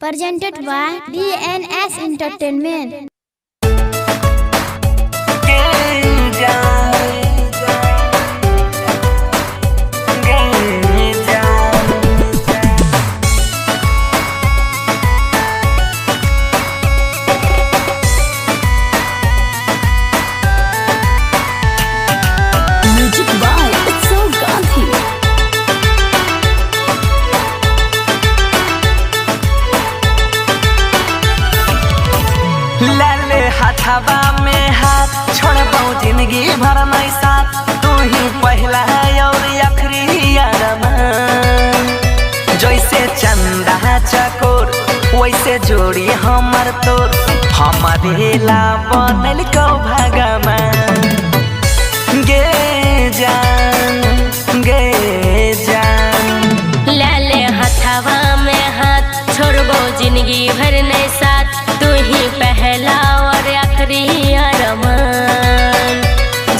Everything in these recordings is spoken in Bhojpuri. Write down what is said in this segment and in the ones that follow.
Presented by DNS Entertainment. Music by Utsav Gandhi. लाले हाथवा में हाथ छोड़बो जिंदगी भर नहीं साथ तू ही पहला और आखिरी यारमा जैसे चंदा चकोर वैसे जोड़ी हमर तोर हमारे ला बनल को भगवान गे जान गे जान लाले हाथवा में हाथ छोड़बो जिंदगी भर नहीं साथ तू ही पहला और आखिरी अरमान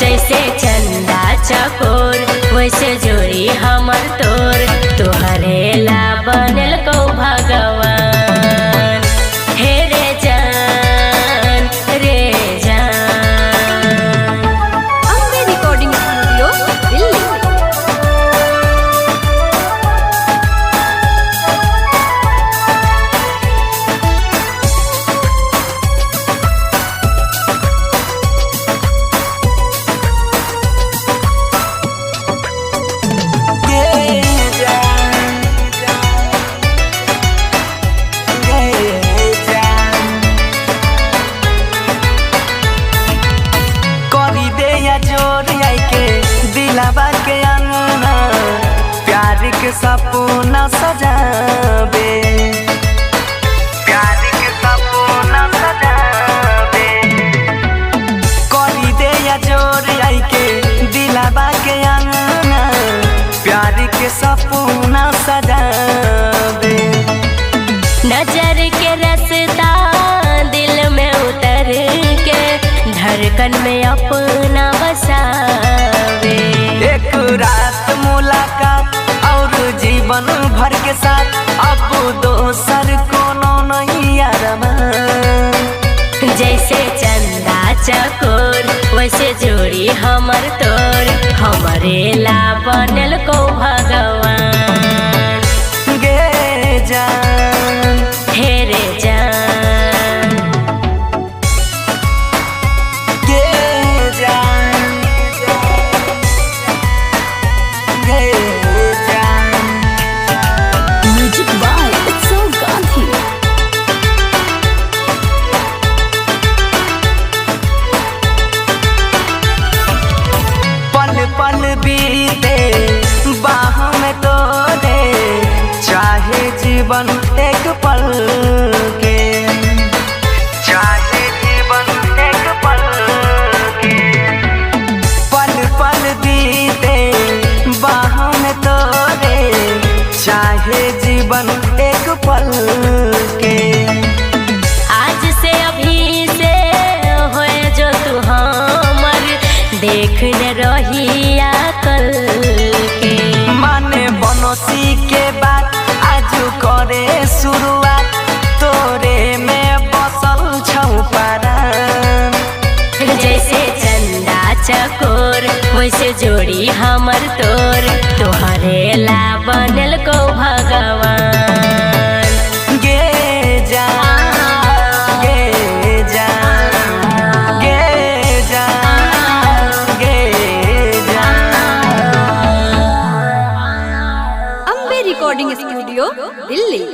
जैसे चंदा चकोर वैसे जोड़ी हमर तोर तोहरे ला बनल को भगवान हे रे जान रे जान। Ambe recording studio Delhi. के अंगना प्यार के सपना सजावे प्यार के सपना सजावे करी दे या जोर आई के दिलावा के अंगना प्यार के सपना सजावे नजर के रास्ता दिल में उतर के धड़कन में अपना बसावे एक रात मुलाकात और जीवन भर के साथ अब दोसर कोनो नहीं यारमा जैसे चंदा चकोर वैसे जोड़ी हमर तोर हमरे ला बनल को भगवान गे जान हे रे जान। गे जान गे जान। म्यूजिक बाय उत्सव गांधी। पल पल बीते बाह में तोरे चाहे जीवन एक पल के चाहे जीवन एक पल के पल पल बीते बाह में तोरे चाहे जीवन एक पल के आज से अभी से होए जो तू हमर देख न रहिया कल के माने बनोसी के बात आज करे शुरुआत तोरे में बसल छौ परान जैसे चंदा चकोर वैसे जोड़ी हमर तोर तोहरे ला बनल को भगवान गे जान गे जान गे जान गे जान। Ambe Recording Studio, Delhi.